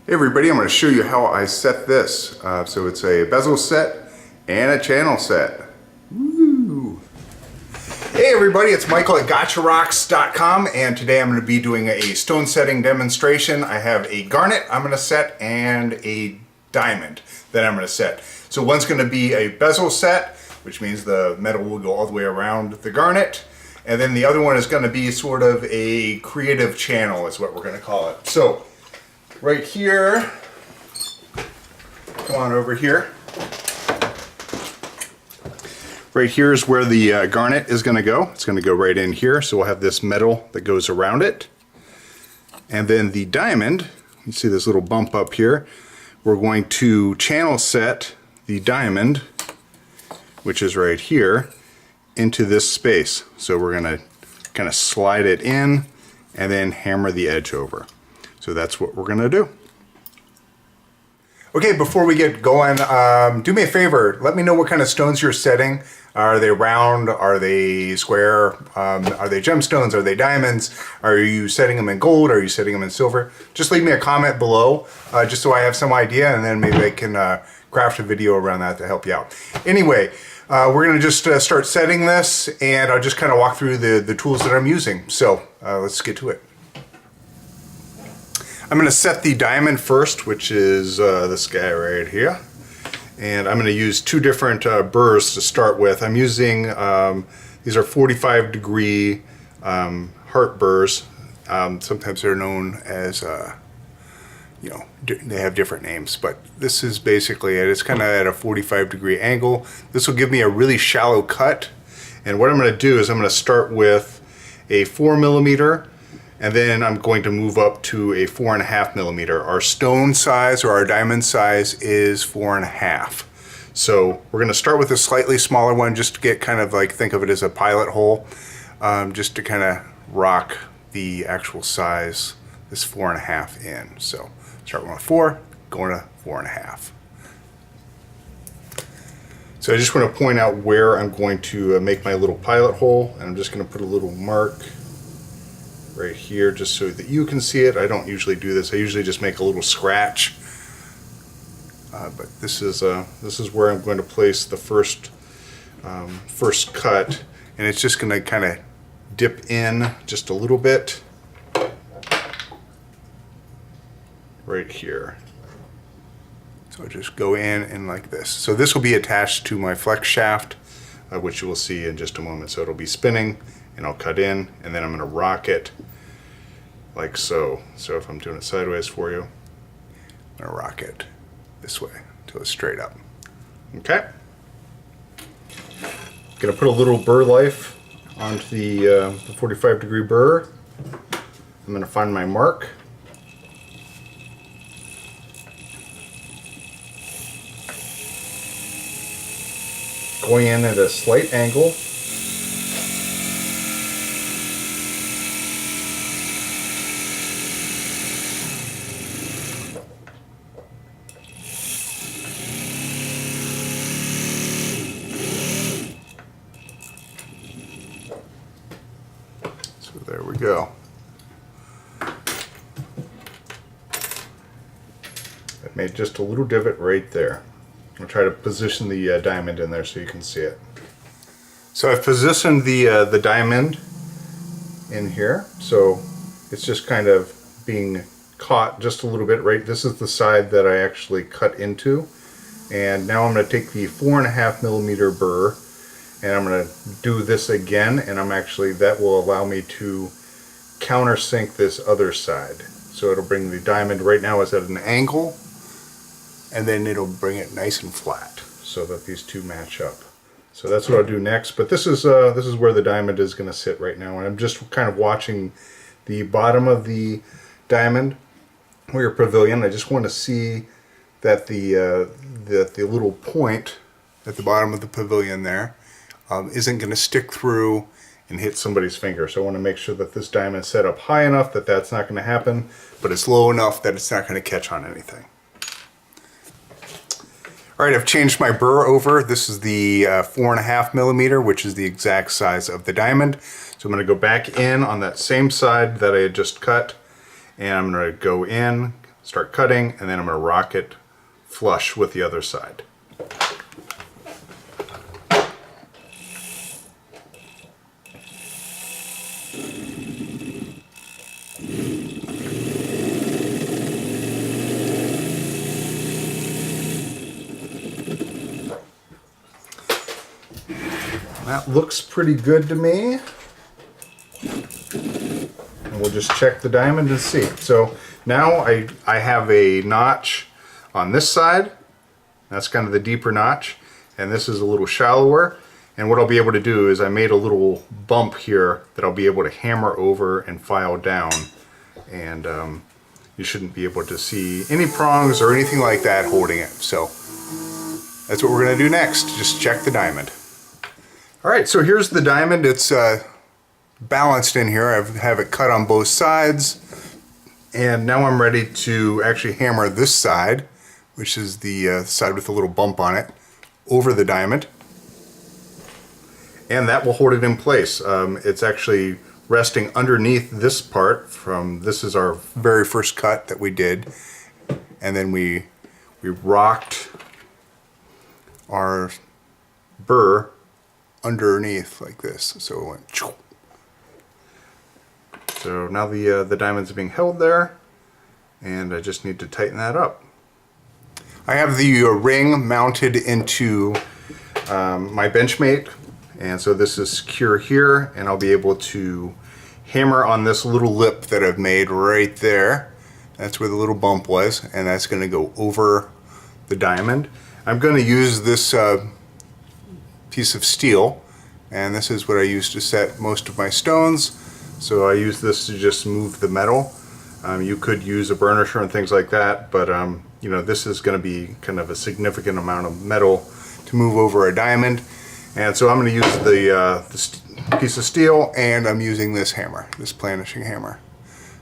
Hey everybody, I'm going to show you how I set this. So it's a bezel set and a channel set. Woo. Hey everybody, it's Michael at gotcharocks.com, and today I'm going to be doing a stone setting demonstration. I have a garnet I'm going to set and a diamond that I'm going to set. So one's going to be a bezel set, which means the metal will go all the way around the garnet. And then the other one is going to be sort of a creative channel is what we're going to call it. So right here, come on over here. Right here is where the garnet is going to go. It's going to go right in here. So we'll have this metal that goes around it. And then the diamond, you see this little bump up here. We're going to channel set the diamond, which is right here, into this space. So we're going to kind of slide it in and then hammer the edge over. So that's what we're gonna do. Okay, before we get going, do me a favor. Let me know what kind of stones you're setting. Are they round? Are they square? Are they gemstones? Are they diamonds? Are you setting them in gold? Are you setting them in silver? Just leave me a comment below, just so I have some idea, and then maybe I can craft a video around that to help you out. Anyway, we're gonna just start setting this, and I'll just kind of walk through the tools that I'm using. So let's get to it. I'm going to set the diamond first, which is this guy right here. And I'm going to use two different burrs to start with. I'm using, these are 45-degree heart burrs. Sometimes they're known as, you know, they have different names, but this is basically it. It's kind of at a 45-degree angle. This will give me a really shallow cut. And what I'm going to do is I'm going to start with a 4mm, and then I'm going to move up to a 4.5mm. Our stone size or our diamond size is 4.5. So we're going to start with a slightly smaller one, just to get kind of like, think of it as a pilot hole, just to kind of rock the actual size, this 4.5 in. So start with 4, going to 4.5. So I just want to point out where I'm going to make my little pilot hole, and I'm just going to put a little mark right here just so that you can see it. I don't usually do this. I usually just make a little scratch. But this is where I'm going to place the first cut, and it's just going to kind of dip in just a little bit right here. So I just go in and like this. So this will be attached to my flex shaft, which you will see in just a moment. So it'll be spinning, and I'll cut in, and then I'm going to rock it like so. So if I'm doing it sideways for you, I'm going to rock it this way until it's straight up. Okay. Going to put a little burr life onto the 45-degree burr. I'm going to find my mark. Going in at a slight angle. So there we go. I made just a little divot right there. I'll try to position the diamond in there so you can see it. So I've positioned the diamond in here, so it's just kind of being caught just a little bit right. This is the side that I actually cut into, and now I'm going to take the 4.5mm burr, and I'm going to do this again, and that will allow me to countersink this other side. So it'll bring the diamond, right now is at an angle, and then it'll bring it nice and flat so that these two match up. So that's what I'll do next. But this is where the diamond is going to sit right now, and I'm just kind of watching the bottom of the diamond or your pavilion. I just want to see that the little point at the bottom of the pavilion there isn't going to stick through and hit somebody's finger. So I want to make sure that this diamond is set up high enough that that's not going to happen, but it's low enough that it's not going to catch on anything. All right, I've changed my burr over. This is the 4.5mm, which is the exact size of the diamond. So I'm going to go back in on that same side that I had just cut, and I'm going to go in start cutting, and then I'm going to rock it flush with the other side. That looks pretty good to me. And we'll just check the diamond and see. So now I have a notch on this side. That's kind of the deeper notch. And this is a little shallower. And what I'll be able to do is I made a little bump here that I'll be able to hammer over and file down. And you shouldn't be able to see any prongs or anything like that holding it. So that's what we're going to do next. Just check the diamond. Alright, so here's the diamond. It's balanced in here. I have it cut on both sides. And now I'm ready to actually hammer this side, which is the side with a little bump on it, over the diamond. And that will hold it in place. It's actually resting underneath this part this is our very first cut that we did. And then we rocked our burr underneath like this, so it went. So now the diamond's being held there, and I just need to tighten that up. I have the ring mounted into my Benchmate, and so this is secure here, and I'll be able to hammer on this little lip that I've made right there. That's where the little bump was, and that's going to go over the diamond. I'm going to use this piece of steel, and this is what I use to set most of my stones. So I use this to just move the metal. You could use a burnisher and things like that, but you know, this is going to be kind of a significant amount of metal to move over a diamond. And so I'm going to use the piece of steel, and I'm using this hammer, this planishing hammer.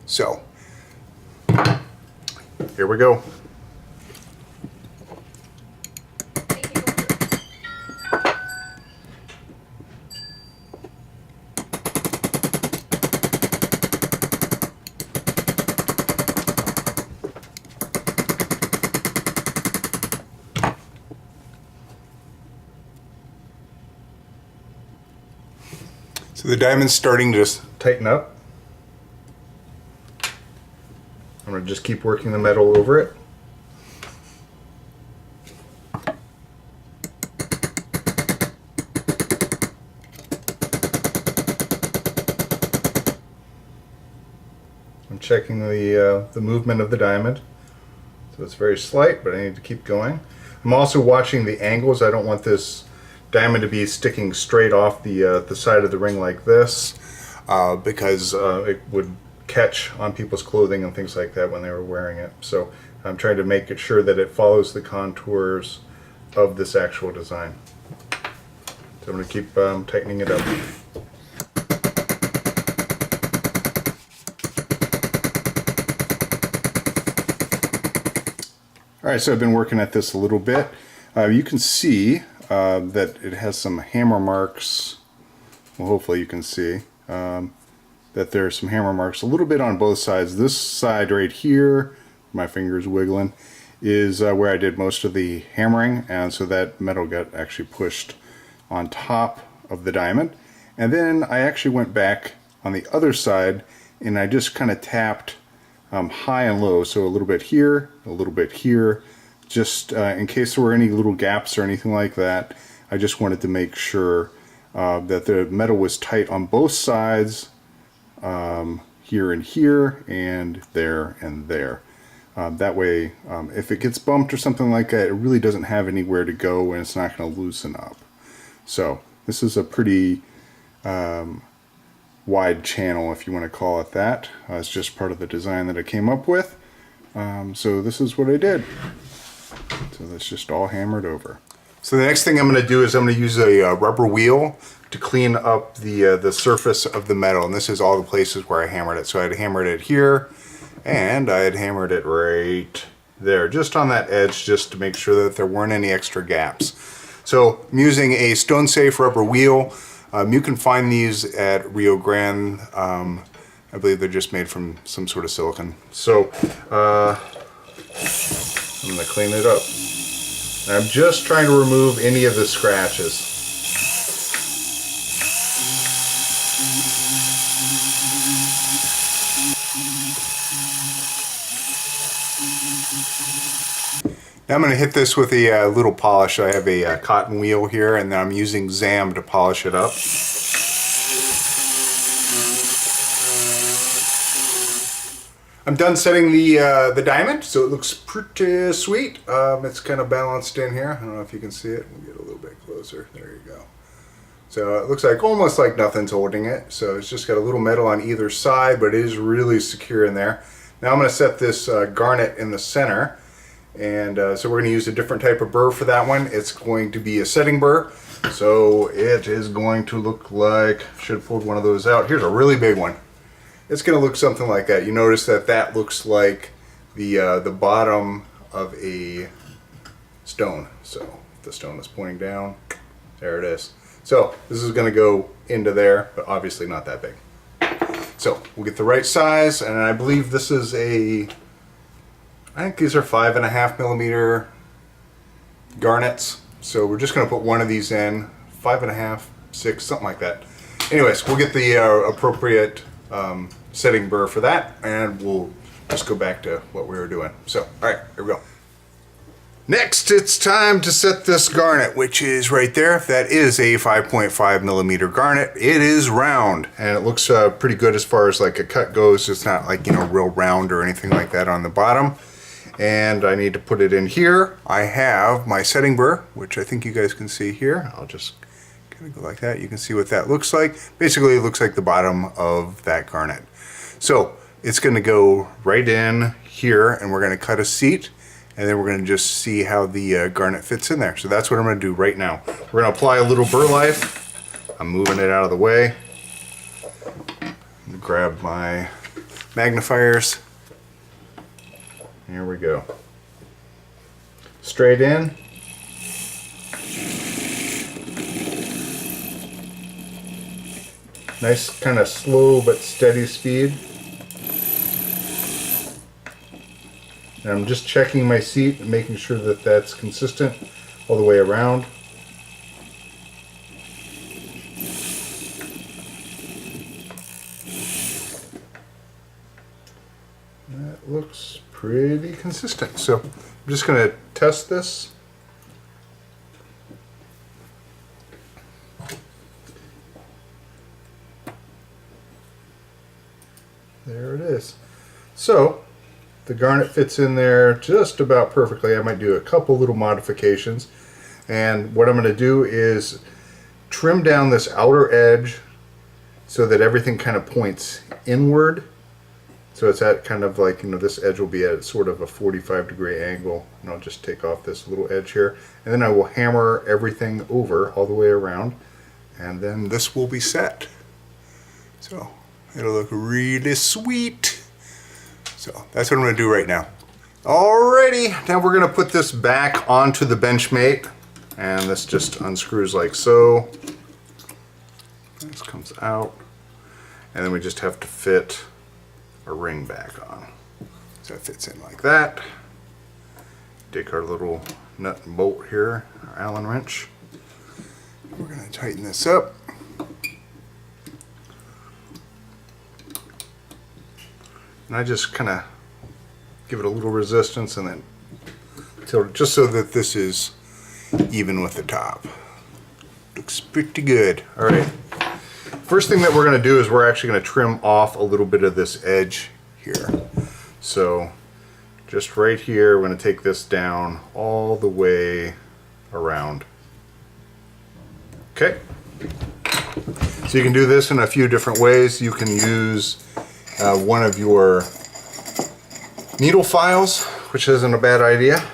So here we go. So the diamond's starting to just tighten up. I'm going to just keep working the metal over it. I'm checking the movement of the diamond. So it's very slight, but I need to keep going. I'm also watching the angles. I don't want this diamond to be sticking straight off the side of the ring like this, because it would catch on people's clothing and things like that when they were wearing it. So I'm trying to make it sure that it follows the contours of this actual design. So I'm going to keep tightening it up. Alright, so I've been working at this a little bit. You can see that it has some hammer marks. Well, hopefully you can see that there are some hammer marks a little bit on both sides. This side right here, my finger's wiggling, is where I did most of the hammering, and so that metal got actually pushed on top of the diamond. And then I actually went back on the other side and I just kind of tapped high and low, so a little bit here, a little bit here, just in case there were any little gaps or anything like that. I just wanted to make sure that the metal was tight on both sides, here and here, and there and there. That way, if it gets bumped or something like that, it really doesn't have anywhere to go and it's not going to loosen up. So this is a pretty wide channel, if you want to call it that. It's just part of the design that I came up with. So this is what I did. So that's just all hammered over. So the next thing I'm going to do is I'm going to use a rubber wheel to clean up the surface of the metal. And this is all the places where I hammered it. So I had hammered it here, and I had hammered it right there, just on that edge, just to make sure that there weren't any extra gaps. So I'm using a stone safe rubber wheel. You can find these at Rio Grande. I believe they're just made from some sort of silicone. So I'm going to clean it up. And I'm just trying to remove any of the scratches. Now I'm going to hit this with a little polish. I have a cotton wheel here, and then I'm using Zam to polish it up. I'm done setting the diamond, so it looks pretty sweet. It's kind of balanced in here. I don't know if you can see it. We'll get a little bit closer. There you go. So it looks like almost like nothing's holding it. So it's just got a little metal on either side, but it is really secure in there. Now I'm going to set this garnet in the center. And so we're going to use a different type of burr for that one. It's going to be a setting burr. So it is going to look like, should have pulled one of those out. Here's a really big one. It's going to look something like that. You notice that that looks like the bottom of a stone. So the stone is pointing down. There it is. So this is going to go into there, but obviously not that big. So we'll get the right size, and I believe this is I think these are 5.5 millimeter garnets. So we're just going to put one of these in, 5.5, 6, something like that. Anyways, we'll get the appropriate setting burr for that, and we'll just go back to what we were doing. So, all right, here we go. Next, it's time to set this garnet, which is right there. That is a 5.5 millimeter garnet. It is round, and it looks pretty good as far as like a cut goes. It's not like, you know, real round or anything like that on the bottom. And I need to put it in here. I have my setting burr, which I think you guys can see here. I'll just kind of go like that. You can see what that looks like. Basically, it looks like the bottom of that garnet. So it's going to go right in here, and we're going to cut a seat, and then we're going to just see how the garnet fits in there. So that's what I'm going to do right now. We're going to apply a little burr life. I'm moving it out of the way. Grab my magnifiers. Here we go. Straight in. Nice kind of slow but steady speed. And I'm just checking my seat and making sure that that's consistent all the way around. That looks pretty consistent. So I'm just going to test this. There it is. So the garnet fits in there just about perfectly. I might do a couple little modifications. And what I'm going to do is trim down this outer edge so that everything kind of points inward. So it's at kind of like, you know, this edge will be at sort of a 45-degree angle. And I'll just take off this little edge here. And then I will hammer everything over all the way around. And then this will be set. So it'll look really sweet. So that's what I'm going to do right now. Alrighty, now we're going to put this back onto the Benchmate. And this just unscrews like so. This comes out. And then we just have to fit a ring back on. So it fits in like that. Take our little nut and bolt here, our Allen wrench. We're going to tighten this up. And I just kind of give it a little resistance and then tilt it just so that this is even with the top. Looks pretty good. All right. First thing that we're going to do is we're actually going to trim off a little bit of this edge here. So just right here, we're going to take this down all the way around. Okay. So you can do this in a few different ways. You can use one of your needle files, which isn't a bad idea.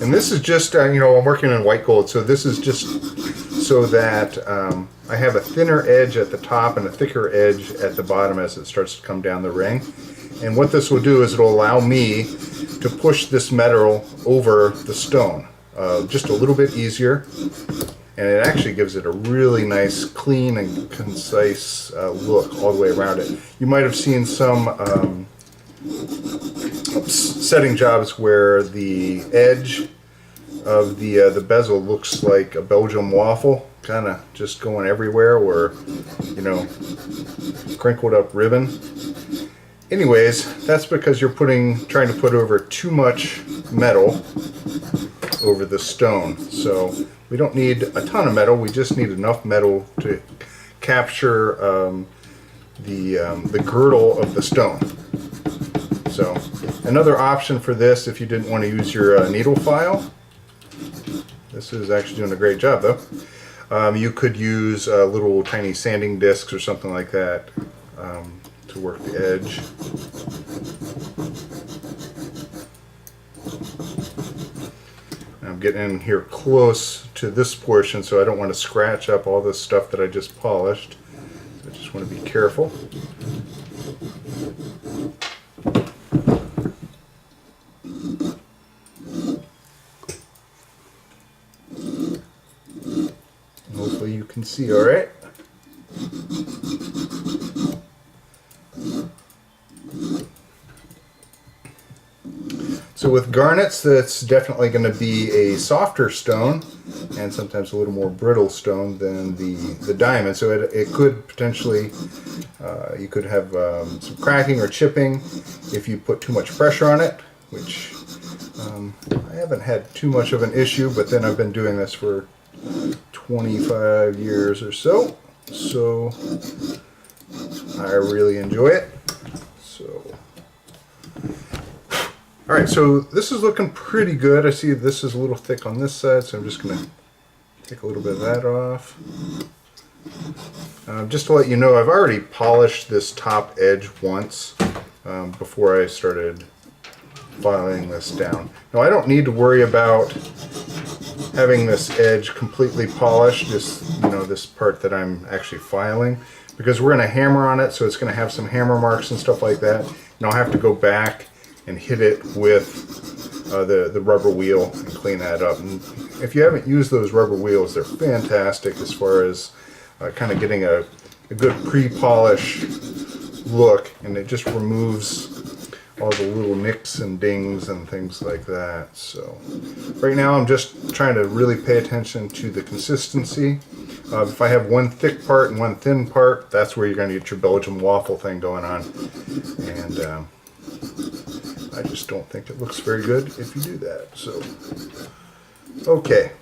And this is just, you know, I'm working in white gold, so this is just so that I have a thinner edge at the top and a thicker edge at the bottom as it starts to come down the ring. And what this will do is it'll allow me to push this metal over the stone just a little bit easier. and it actually gives it a really nice, clean and concise look all the way around it. You might have seen some setting jobs where the edge of the bezel looks like a Belgian waffle, kind of just going everywhere, or, you know, crinkled up ribbon. Anyways, that's because you're trying to put over too much metal over the stone. So we don't need a ton of metal, we just need enough metal to capture the girdle of the stone. So another option for this, if you didn't want to use your needle file, this is actually doing a great job though. You could use little tiny sanding discs or something like that to work the edge. I'm getting in here close to this portion, so I don't want to scratch up all this stuff that I just polished. So I just want to be careful. Hopefully you can see all right. So with garnets, that's definitely going to be a softer stone and sometimes a little more brittle stone than the diamond. So it could potentially, you could have some cracking or chipping if you put too much pressure on it, which I haven't had too much of an issue, but then I've been doing this for 25 years or so, so I really enjoy it. So, all right, so this is looking pretty good. I see this is a little thick on this side, so I'm just going to take a little bit of that off. Just to let you know, I've already polished this top edge once before I started filing this down. Now, I don't need to worry about having this edge completely polished, this part that I'm actually filing, because we're going to hammer on it, so it's going to have some hammer marks and stuff like that, and I'll have to go back and hit it with the rubber wheel and clean that up. And if you haven't used those rubber wheels, they're fantastic as far as kind of getting a good pre-polish look, and it just removes all the little nicks and dings and things like that. So right now I'm just trying to really pay attention to the consistency. If I have one thick part and one thin part, that's where you're going to get your Belgian waffle thing going on. And I just don't think it looks very good if you do that. So, okay.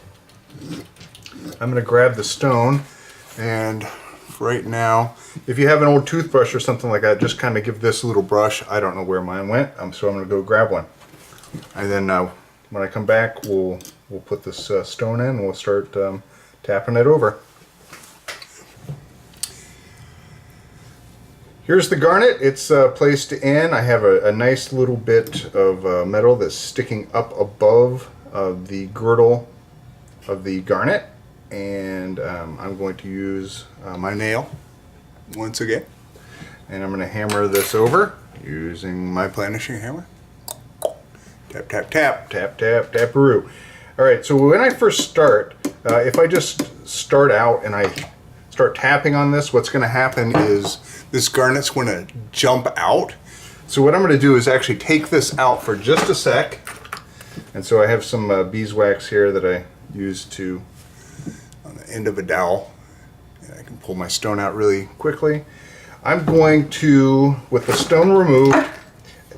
I'm going to grab the stone, and right now, if you have an old toothbrush or something like that, just kind of give this a little brush. I don't know where mine went, so I'm going to go grab one. And then when I come back, we'll put this stone in and we'll start tapping it over. Here's the garnet. It's placed in. I have a nice little bit of metal that's sticking up above the girdle of the garnet, and I'm going to use my nail once again, and I'm going to hammer this over using my burnishing hammer. Tap, tap, tap, tap, tap, tap-a-roo. Alright, so when I first start, if I just start out and I start tapping on this, what's going to happen is this garnet's going to jump out. So what I'm going to do is actually take this out for just a sec. And so I have some beeswax here that I use on the end of a dowel. And I can pull my stone out really quickly. I'm going to, with the stone removed,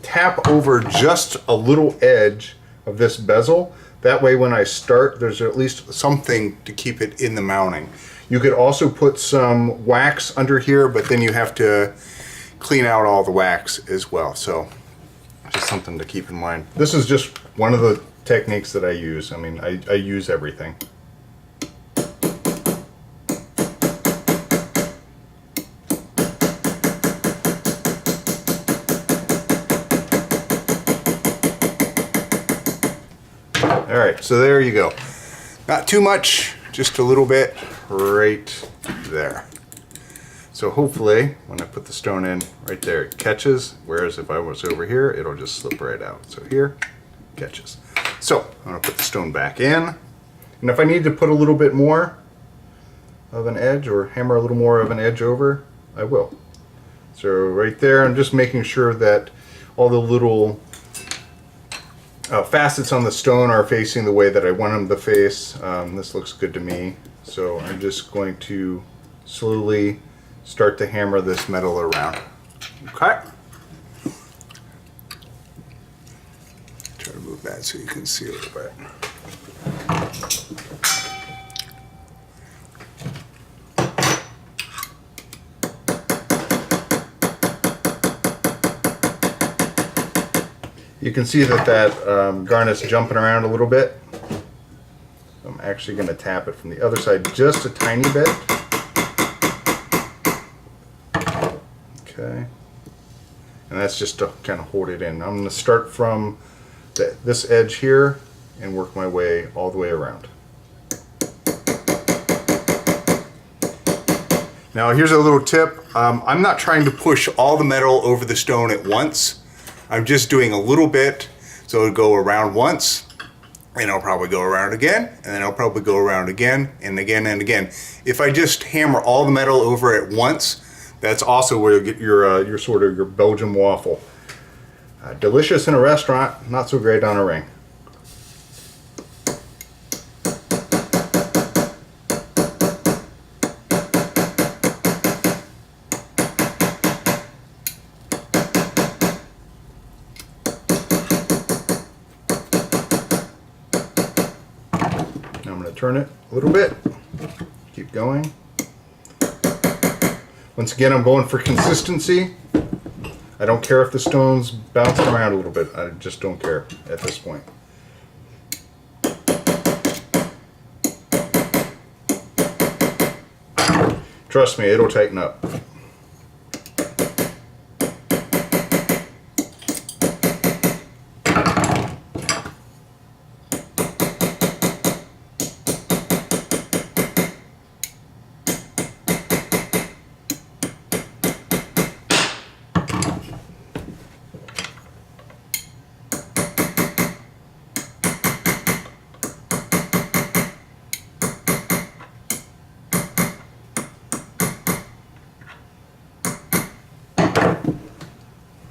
tap over just a little edge of this bezel. That way when I start, there's at least something to keep it in the mounting. You could also put some wax under here, but then you have to clean out all the wax as well. So just something to keep in mind. This is just one of the techniques that I use. I mean, I use everything. All right, so there you go. Not too much, just a little bit right there. So hopefully when I put the stone in right there, it catches, whereas if I was over here, it'll just slip right out. So here, catches. So I'm gonna put the stone back in, and if I need to put a little bit more, of an edge or hammer a little more of an edge over, I will. So right there, I'm just making sure that all the little facets on the stone are facing the way that I want them to face. This looks good to me. So I'm just going to slowly start to hammer this metal around. Okay. Try to move that so you can see a little bit. You can see that garnet's jumping around a little bit. I'm actually going to tap it from the other side just a tiny bit. Okay. And that's just to kind of hold it in. I'm going to start from this edge here and work my way all the way around. Now here's a little tip. I'm not trying to push all the metal over the stone at once. I'm just doing a little bit, so it'll go around once, and I'll probably go around again, and then I'll probably go around again, and again, and again. If I just hammer all the metal over at once, that's also where you get your sort of your Belgian waffle. Delicious in a restaurant, not so great on a ring. I'm going to turn it a little bit, keep going. Once again, I'm going for consistency. I don't care if the stone's bouncing around a little bit. I just don't care at this point. Trust me, it'll tighten up.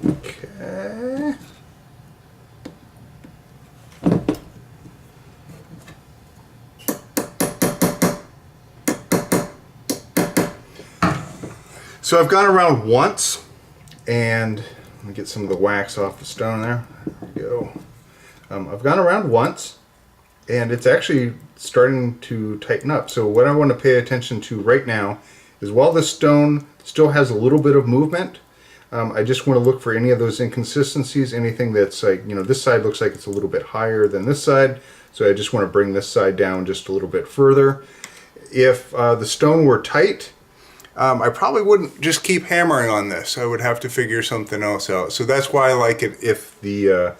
Okay. So I've gone around once, and let me get some of the wax off the stone there. There we go. I've gone around once, and it's actually starting to tighten up. So what I want to pay attention to right now is while the stone still has a little bit of movement, I just want to look for any of those inconsistencies, anything that's like, you know, this side looks like it's a little bit higher than this side, so I just want to bring this side down just a little bit further. If the stone were tight, I probably wouldn't just keep hammering on this. I would have to figure something else out. So that's why I like it if the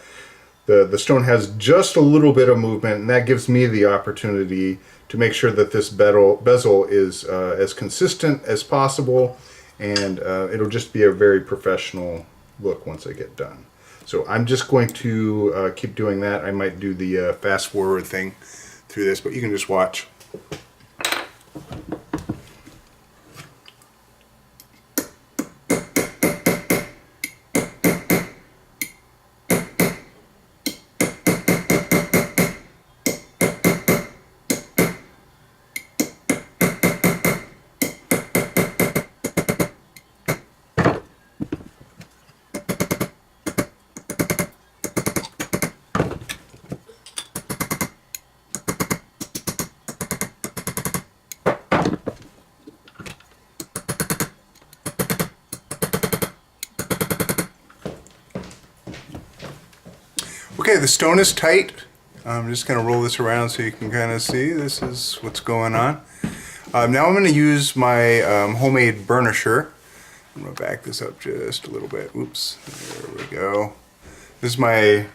stone has just a little bit of movement, and that gives me the opportunity to make sure that this bezel is as consistent as possible, and it'll just be a very professional look once I get done. So I'm just going to keep doing that. I might do the fast forward thing through this, but you can just watch. Okay, the stone is tight. I'm just going to roll this around so you can kind of see this is what's going on. Now I'm going to use my homemade burnisher. I'm going to back this up just a little bit. Oops, there we go. This is my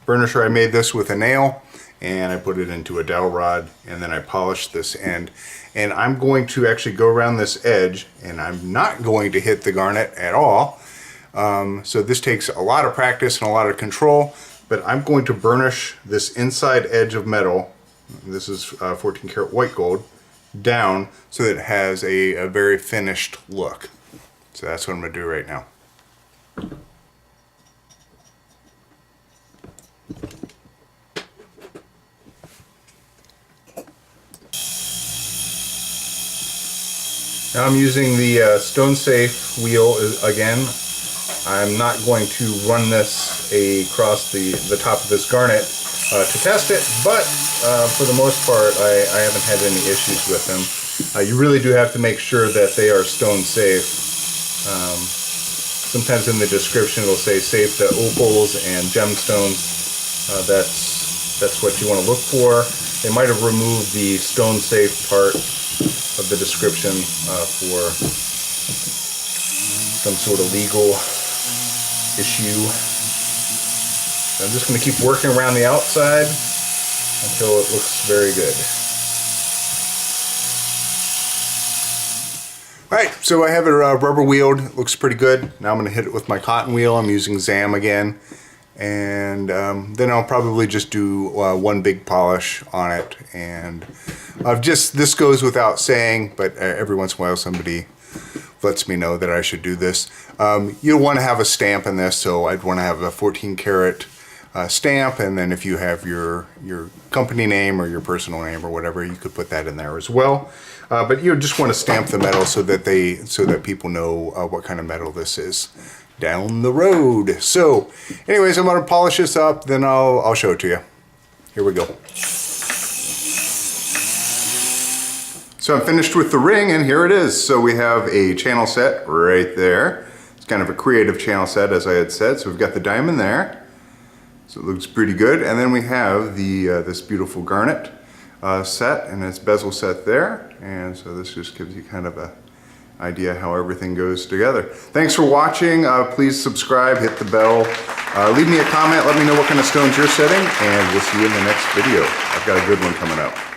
burnisher. I made this with a nail, and I put it into a dowel rod, and then I polished this end. And I'm going to actually go around this edge, and I'm not going to hit the garnet at all. So this takes a lot of practice and a lot of control. But I'm going to burnish this inside edge of metal. This is 14 karat white gold, down so that it has a very finished look. So that's what I'm going to do right now. Now I'm using the stone safe wheel again. I'm not going to run this across the top of this garnet to test it, but for the most part I haven't had any issues with them. You really do have to make sure that they are stone safe. Sometimes in the description it'll say safe to opals and gemstones. That's what you want to look for. They might have removed the stone safe part of the description for some sort of legal issue. I'm just going to keep working around the outside until it looks very good. Alright, so I have it rubber wheeled. It looks pretty good. Now I'm going to hit it with my cotton wheel. I'm using Zam again. And then I'll probably just do one big polish on it. And this goes without saying, but every once in a while somebody lets me know that I should do this. You want to have a stamp in this, so I'd want to have a 14 karat stamp, and then if you have your company name or your personal name or whatever, you could put that in there as well. But you just want to stamp the metal so that people know what kind of metal this is down the road. So anyways, I'm going to polish this up, then I'll show it to you. Here we go. So I'm finished with the ring, and here it is. So we have a channel set right there. It's kind of a creative channel set, as I had said. So we've got the diamond there. So it looks pretty good. And then we have this beautiful garnet set, and it's bezel set there. And so this just gives you kind of a idea how everything goes together. Thanks for watching. Please subscribe, hit the bell, leave me a comment, let me know what kind of stones you're setting, and we'll see you in the next video. I've got a good one coming up.